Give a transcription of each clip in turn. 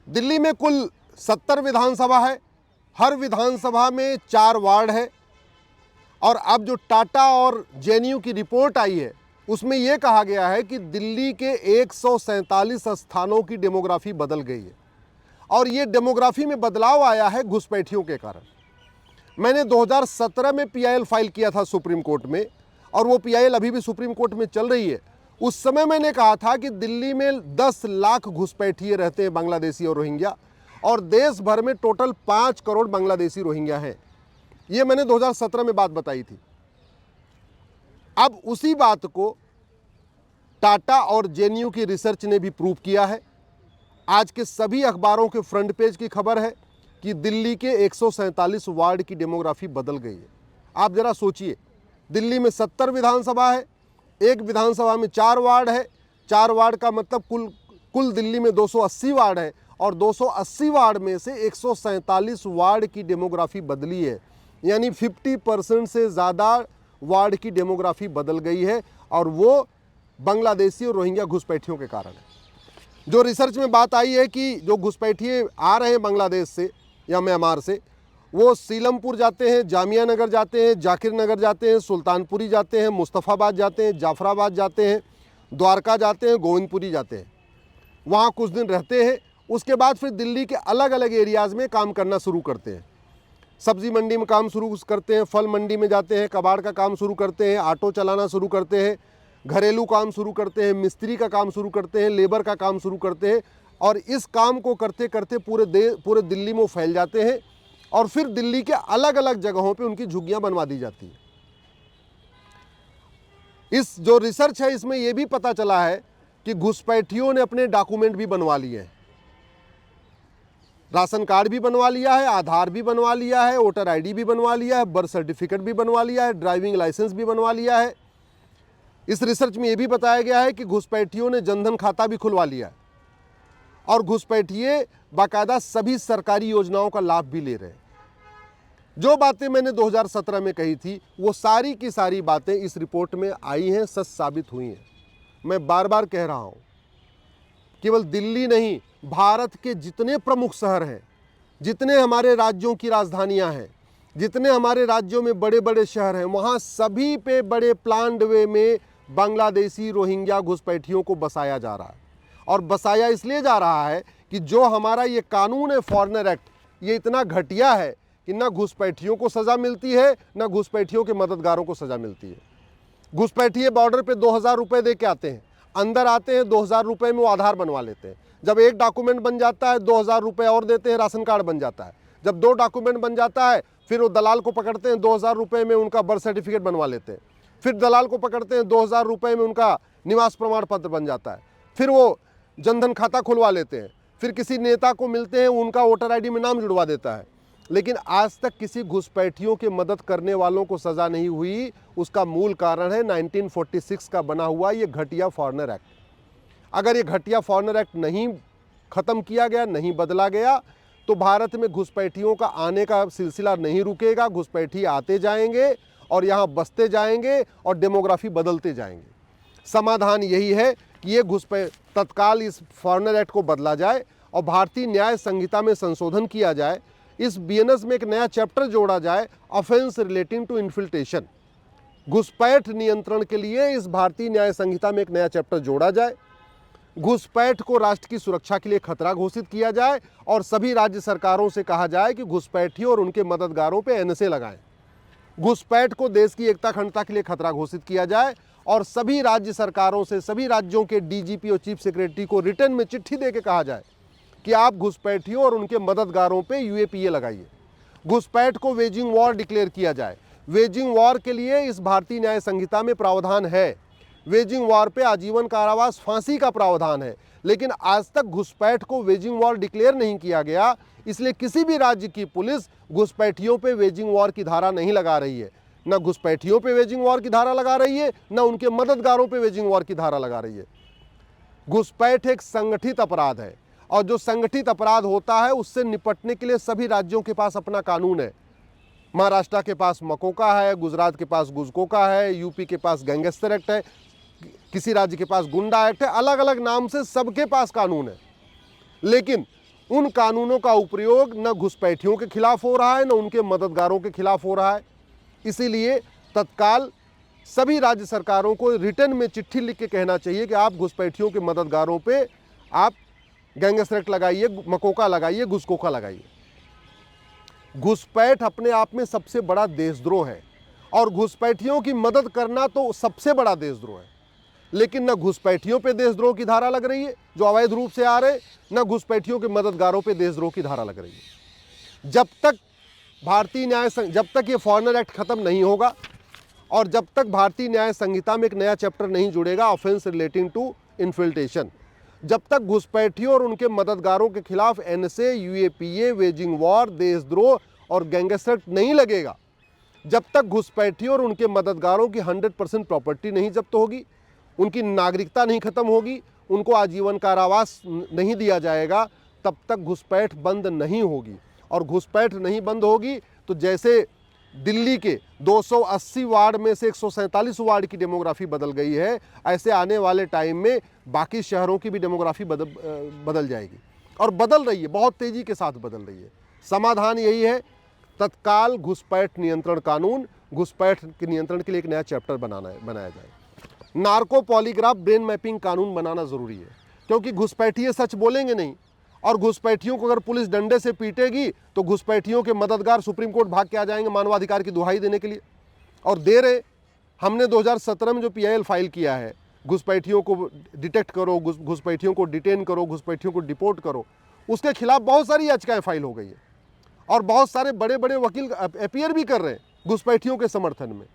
दिल्ली में कुल 70 विधानसभा है, हर विधानसभा में 4 वार्ड है। और अब जो टाटा और जेएनयू की रिपोर्ट आई है उसमें यह कहा गया है कि दिल्ली के 147 स्थानों की डेमोग्राफी बदल गई है और ये डेमोग्राफी में बदलाव आया है घुसपैठियों के कारण। मैंने 2017 में पीआईएल फाइल किया था सुप्रीम कोर्ट में और वो पीआईएल अभी भी सुप्रीम कोर्ट में चल रही है। उस समय मैंने कहा था कि दिल्ली में 10 लाख घुसपैठिए रहते हैं, बांग्लादेशी और रोहिंग्या, और देश भर में टोटल 5 करोड़ बांग्लादेशी रोहिंग्या हैं। ये मैंने 2017 में बात बताई थी। अब उसी बात को टाटा और जेएनयू की रिसर्च ने भी प्रूव किया है। आज के सभी अखबारों के फ्रंट पेज की खबर है कि दिल्ली के 147 वार्ड की डेमोग्राफी बदल गई है। आप जरा सोचिए, दिल्ली में 70 विधानसभा है, एक विधानसभा में 4 वार्ड है, 4 वार्ड का मतलब कुल दिल्ली में 280 वार्ड है और 280 वार्ड में से 147 वार्ड की डेमोग्राफी बदली है। यानी 50% से ज़्यादा वार्ड की डेमोग्राफी बदल गई है और वो बांग्लादेशी और रोहिंग्या घुसपैठियों के कारण है। जो रिसर्च में बात आई है कि जो घुसपैठिए आ रहे हैं बांग्लादेश से या म्यांमार से, वो सीलमपुर जाते हैं, जामिया नगर जाते हैं, जाकिर नगर जाते हैं, सुल्तानपुरी जाते हैं, मुस्तफ़ाबाद जाते हैं, जाफराबाद जाते हैं, द्वारका जाते हैं, गोविंदपुरी जाते हैं। वहाँ कुछ दिन रहते हैं, उसके बाद फिर दिल्ली के अलग अलग एरियाज़ में काम करना शुरू करते हैं। सब्जी मंडी में काम शुरू करते हैं, फल मंडी में जाते हैं, कबाड़ का काम शुरू करते हैं, ऑटो चलाना शुरू करते हैं, घरेलू काम शुरू करते हैं, मिस्त्री का काम शुरू करते हैं, लेबर का काम शुरू करते हैं। और इस काम को करते करते पूरे दिल्ली में वो फैल जाते हैं और फिर दिल्ली के अलग अलग जगहों पे उनकी झुग्गियां बनवा दी जाती हैं। इस जो रिसर्च है इसमें यह भी पता चला है कि घुसपैठियों ने अपने डॉक्यूमेंट भी बनवा लिए हैं। राशन कार्ड भी बनवा लिया है, आधार भी बनवा लिया है, वोटर आईडी भी बनवा लिया है, बर्थ सर्टिफिकेट भी बनवा लिया है, ड्राइविंग लाइसेंस भी बनवा लिया है। इस रिसर्च में यह भी बताया गया है कि घुसपैठियों ने जनधन खाता भी खुलवा लिया है और घुसपैठिए बाकायदा सभी सरकारी योजनाओं का लाभ भी ले रहे हैं। जो बातें मैंने 2017 में कही थी वो सारी की सारी बातें इस रिपोर्ट में आई हैं, सच साबित हुई हैं। मैं बार बार कह रहा हूं, केवल दिल्ली नहीं, भारत के जितने प्रमुख शहर हैं, जितने हमारे राज्यों की राजधानियां हैं, जितने हमारे राज्यों में बड़े बड़े शहर हैं, वहां सभी पे बड़े प्लान्ड वे में बांग्लादेशी रोहिंग्या घुसपैठियों को बसाया जा रहा है। और बसाया इसलिए जा रहा है कि जो हमारा ये कानून है, फॉरेनर एक्ट, ये इतना घटिया है कि ना घुसपैठियों को सज़ा मिलती है, ना घुसपैठियों के मददगारों को सज़ा मिलती है। घुसपैठिए बॉर्डर पे 2000 रुपये दे के आते हैं, अंदर आते हैं, 2000 रुपये में वो आधार बनवा लेते हैं। जब एक डॉक्यूमेंट बन जाता है 2000 रुपये और देते हैं, राशन कार्ड बन जाता है। जब 2 डॉक्यूमेंट बन जाता है फिर वो दलाल को पकड़ते हैं, 2000 रुपये में उनका बर्थ सर्टिफिकेट बनवा लेते हैं। फिर दलाल को पकड़ते हैं, 2000 रुपये में उनका निवास प्रमाण पत्र बन जाता है। फिर वो जनधन खाता खुलवा लेते हैं। फिर किसी नेता को मिलते हैं, उनका वोटर आईडी में नाम जुड़वा देता है। लेकिन आज तक किसी घुसपैठियों की मदद करने वालों को सज़ा नहीं हुई। उसका मूल कारण है 1946 का बना हुआ ये घटिया फॉरेनर एक्ट। अगर ये घटिया फॉरेनर एक्ट नहीं ख़त्म किया गया, नहीं बदला गया, तो भारत में घुसपैठियों का आने का सिलसिला नहीं रुकेगा। घुसपैठी आते जाएंगे और यहाँ बसते जाएंगे और डेमोग्राफी बदलते जाएंगे। समाधान यही है कि ये तत्काल इस फॉरेनर एक्ट को बदला जाए और भारतीय न्याय संहिता में संशोधन किया जाए। इस बीएनएस में एक नया चैप्टर जोड़ा जाए, ऑफेंस रिलेटिंग टू इन्फिल्ट्रेशन। घुसपैठ नियंत्रण के लिए इस भारतीय न्याय संहिता में एक नया चैप्टर जोड़ा जाए। घुसपैठ को राष्ट्र की सुरक्षा के लिए खतरा घोषित किया जाए और सभी राज्य सरकारों से कहा जाए कि घुसपैठियों और उनके मददगारों पर एनएसए लगाएं। घुसपैठ को देश की एकता अखंडता के लिए खतरा घोषित किया जाए और सभी राज्य सरकारों से, सभी राज्यों के डीजीपी और चीफ सेक्रेटरी को रिटर्न में चिट्ठी देके कहा जाए कि आप घुसपैठियों और उनके मददगारों पे यूएपीए लगाइए। घुसपैठ को वेजिंग वॉर डिक्लेयर किया जाए। वेजिंग वॉर के लिए इस भारतीय न्याय संहिता में प्रावधान है। वेजिंग वॉर पे आजीवन कारावास, फांसी का प्रावधान है। लेकिन आज तक घुसपैठ को वेजिंग वॉर डिक्लेयर नहीं किया गया, इसलिए किसी भी राज्य की पुलिस घुसपैठियों पे वेजिंग वॉर की धारा नहीं लगा रही है। न घुसपैठियों पे वेजिंग वॉर की धारा लगा रही है, न उनके मददगारों पे वेजिंग वॉर की धारा लगा रही है। घुसपैठ एक संगठित अपराध है और जो संगठित अपराध होता है उससे निपटने के लिए सभी राज्यों के पास अपना कानून है। महाराष्ट्र के पास मकोका है, गुजरात के पास गुजकोका है, यूपी के पास गैंगस्टर एक्ट है, किसी राज्य के पास गुंडा एक्ट है। अलग अलग नाम से सबके पास कानून है। लेकिन उन कानूनों का उपयोग न घुसपैठियों के खिलाफ हो रहा है, न उनके मददगारों के खिलाफ हो रहा है। इसीलिए तत्काल सभी राज्य सरकारों को रिटर्न में चिट्ठी लिख के कहना चाहिए कि आप घुसपैठियों के मददगारों पे आप गैंगस्टर एक्ट लगाइए, मकोका लगाइए, घुसकोका लगाइए। घुसपैठ अपने आप में सबसे बड़ा देशद्रोह है और घुसपैठियों की मदद करना तो सबसे बड़ा देशद्रोह है। लेकिन न घुसपैठियों पे देशद्रोह की धारा लग रही है जो अवैध रूप से आ रहे, न घुसपैठियों के मददगारों पे देशद्रोह की धारा लग रही है। जब तक भारतीय न्याय जब तक ये फॉरेनर एक्ट खत्म नहीं होगा और जब तक भारतीय न्याय संहिता में एक नया चैप्टर नहीं जुड़ेगा ऑफेंस रिलेटिंग टू इन्फिल्ट्रेशन, जब तक घुसपैठियों और उनके मददगारों के खिलाफ एनएसए, यूएपीए, वेजिंग वॉर, देशद्रोह और गैंगस्टर नहीं लगेगा, जब तक घुसपैठियों और उनके मददगारों की 100% प्रॉपर्टी नहीं जब्त होगी, उनकी नागरिकता नहीं खत्म होगी, उनको आजीवन कारावास नहीं दिया जाएगा, तब तक घुसपैठ बंद नहीं होगी। और घुसपैठ नहीं बंद होगी तो जैसे दिल्ली के 280 वार्ड में से 147 वार्ड की डेमोग्राफी बदल गई है, ऐसे आने वाले टाइम में बाकी शहरों की भी डेमोग्राफी बदल जाएगी और बदल रही है, बहुत तेज़ी के साथ बदल रही है। समाधान यही है, तत्काल घुसपैठ नियंत्रण कानून, घुसपैठ के नियंत्रण के लिए एक नया चैप्टर बनाया जाए। नार्को पॉलीग्राफ ब्रेन मैपिंग कानून बनाना ज़रूरी है, क्योंकि घुसपैठिए सच बोलेंगे नहीं और घुसपैठियों को अगर पुलिस डंडे से पीटेगी तो घुसपैठियों के मददगार सुप्रीम कोर्ट भाग के आ जाएंगे मानवाधिकार की दुहाई देने के लिए, और दे रहे। हमने 2017 में जो PIL फाइल किया है, घुसपैठियों को डिटेक्ट करो, घुसपैठियों को डिटेन करो, घुसपैठियों को डिपोर्ट करो, उसके खिलाफ बहुत सारी याचिकाएं फाइल हो गई है और बहुत सारे बड़े बड़े वकील अपीयर भी कर रहे हैं घुसपैठियों के समर्थन में।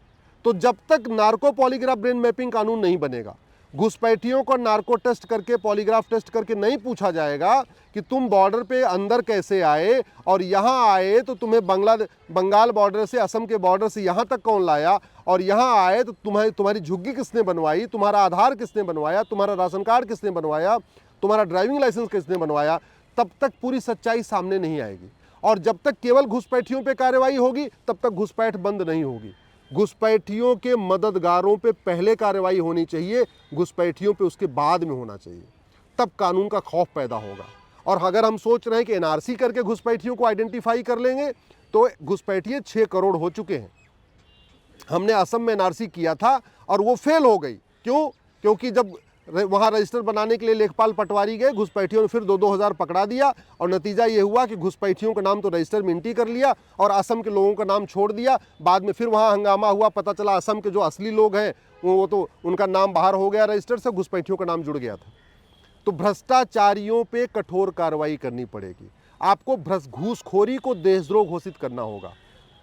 तो जब तक नार्को पॉलीग्राफ ब्रेन मैपिंग कानून नहीं बनेगा, घुसपैठियों को नार्को टेस्ट करके, पॉलीग्राफ टेस्ट करके नहीं पूछा जाएगा कि तुम बॉर्डर पे अंदर कैसे आए और यहाँ आए तो तुम्हें बंगाल बॉर्डर से, असम के बॉर्डर से यहाँ तक कौन लाया, और यहाँ आए तो तुम्हारी झुग्गी किसने बनवाई, तुम्हारा आधार किसने बनवाया, तुम्हारा राशन कार्ड किसने बनवाया, तुम्हारा ड्राइविंग लाइसेंस किसने बनवाया, तब तक पूरी सच्चाई सामने नहीं आएगी। और जब तक केवल घुसपैठियों पे कार्रवाई होगी तब तक घुसपैठ बंद नहीं होगी। घुसपैठियों के मददगारों पे पहले कार्रवाई होनी चाहिए, घुसपैठियों पे उसके बाद में होना चाहिए, तब कानून का खौफ पैदा होगा। और अगर हम सोच रहे हैं कि NRC करके घुसपैठियों को आइडेंटिफाई कर लेंगे, तो घुसपैठिए 6 करोड़ हो चुके हैं। हमने असम में NRC किया था और वो फेल हो गई। क्यों? क्योंकि जब वहाँ रजिस्टर बनाने के लिए लेखपाल पटवारी गए, घुसपैठियों ने फिर 2-2 हज़ार पकड़ा दिया और नतीजा ये हुआ कि घुसपैठियों का नाम तो रजिस्टर में एंट्री कर लिया और असम के लोगों का नाम छोड़ दिया। बाद में फिर वहाँ हंगामा हुआ, पता चला असम के जो असली लोग हैं वो तो उनका नाम बाहर हो गया रजिस्टर से, घुसपैठियों का नाम जुड़ गया था। तो भ्रष्टाचारियों पे कठोर कार्रवाई करनी पड़ेगी। आपको घूसखोरी को देशद्रोह घोषित करना होगा,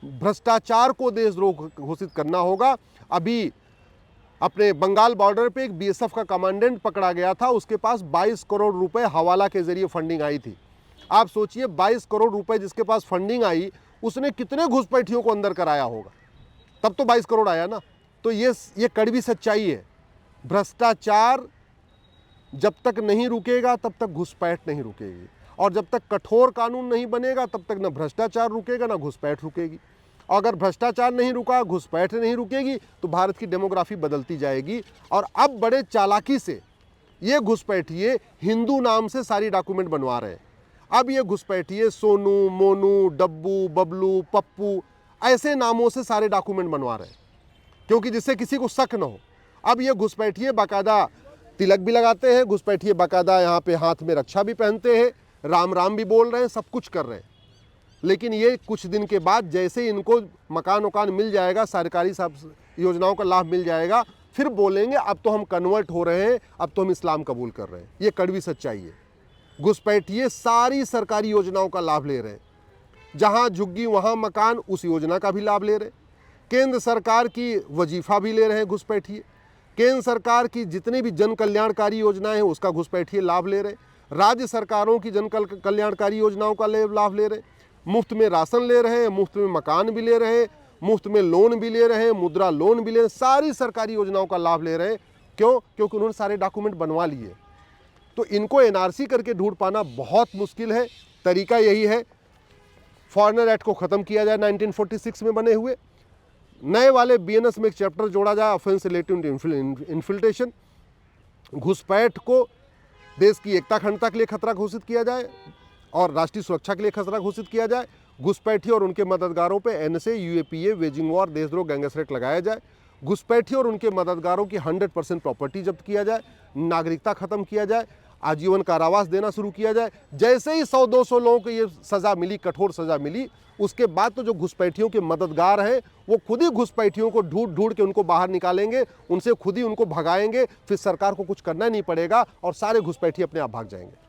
भ्रष्टाचार को देशद्रोह घोषित करना होगा। अभी अपने बंगाल बॉर्डर पे एक BSF का कमांडेंट पकड़ा गया था, उसके पास 22 करोड़ रुपए हवाला के जरिए फंडिंग आई थी। आप सोचिए 22 करोड़ रुपए जिसके पास फंडिंग आई, उसने कितने घुसपैठियों को अंदर कराया होगा, तब तो 22 करोड़ आया ना। तो ये कड़वी सच्चाई है। भ्रष्टाचार जब तक नहीं रुकेगा तब तक घुसपैठ नहीं रुकेगी, और जब तक कठोर कानून नहीं बनेगा तब तक न भ्रष्टाचार रुकेगा न घुसपैठ रुकेगी। अगर भ्रष्टाचार नहीं रुका, घुसपैठ नहीं रुकेगी, तो भारत की डेमोग्राफी बदलती जाएगी। और अब बड़े चालाकी से ये घुसपैठिए हिंदू नाम से सारी डॉक्यूमेंट बनवा रहे हैं। अब ये घुसपैठिए सोनू, मोनू, डब्बू, बबलू, पप्पू ऐसे नामों से सारे डॉक्यूमेंट बनवा रहे हैं, क्योंकि जिससे किसी को शक न हो। अब ये घुसपैठिए बाकायदा तिलक भी लगाते हैं, घुसपैठिए बाकायदा यहाँ पे हाथ में रक्षा भी पहनते हैं, राम राम भी बोल रहे हैं, सब कुछ कर रहे हैं। लेकिन ये कुछ दिन के बाद जैसे इनको मकान मिल जाएगा, सरकारी योजनाओं का लाभ मिल जाएगा, फिर बोलेंगे अब तो हम कन्वर्ट हो रहे हैं, अब तो हम इस्लाम कबूल कर रहे हैं। ये कड़वी सच्चाई है। घुसपैठिए सारी सरकारी योजनाओं का लाभ ले रहे हैं, जहां झुग्गी वहां मकान, उस योजना का भी लाभ ले रहे हैं। केंद्र सरकार की वजीफा भी ले रहे हैं घुसपैठिए, केंद्र सरकार की जितनी भी जन कल्याणकारी योजनाएं हैं उसका घुसपैठिए लाभ ले रहे हैं, राज्य सरकारों की जन कल्याणकारी योजनाओं का लाभ ले रहे हैं, मुफ्त में राशन ले रहे हैं, मुफ्त में मकान भी ले रहे हैं, मुफ्त में लोन भी ले रहे हैं, मुद्रा लोन भी ले रहे हैं, सारी सरकारी योजनाओं का लाभ ले रहे हैं। क्यों? क्योंकि उन्होंने सारे डॉक्यूमेंट बनवा लिए। तो इनको NRC करके ढूंढ पाना बहुत मुश्किल है। तरीका यही है, फॉरेनर एक्ट को ख़त्म किया जाए 1946 में बने हुए, नए वाले BNS में एक चैप्टर जोड़ा जाए, ऑफेंस रिलेटिंग टू इन्फिल्ट्रेशन। घुसपैठ को देश की एकता अखंडता के लिए खतरा घोषित किया जाए और राष्ट्रीय सुरक्षा के लिए खतरा घोषित किया जाए, घुसपैठी और उनके मददगारों पे एनएसए, यूएपीए, वेजिंग वॉर, देशद्रोह, गैंगस्टर एक्ट लगाया जाए, घुसपैठी और उनके मददगारों की 100% प्रॉपर्टी जब्त किया जाए, नागरिकता खत्म किया जाए, आजीवन कारावास देना शुरू किया जाए। जैसे ही 100-200 लोगों को ये सज़ा मिली, कठोर सज़ा मिली, उसके बाद तो जो घुसपैठियों के मददगार हैं वो खुद ही घुसपैठियों को ढूंढ ढूंढ के उनको बाहर निकालेंगे, उनसे खुद ही उनको भगाएंगे, फिर सरकार को कुछ करना नहीं पड़ेगा और सारे घुसपैठी अपने आप भाग जाएंगे।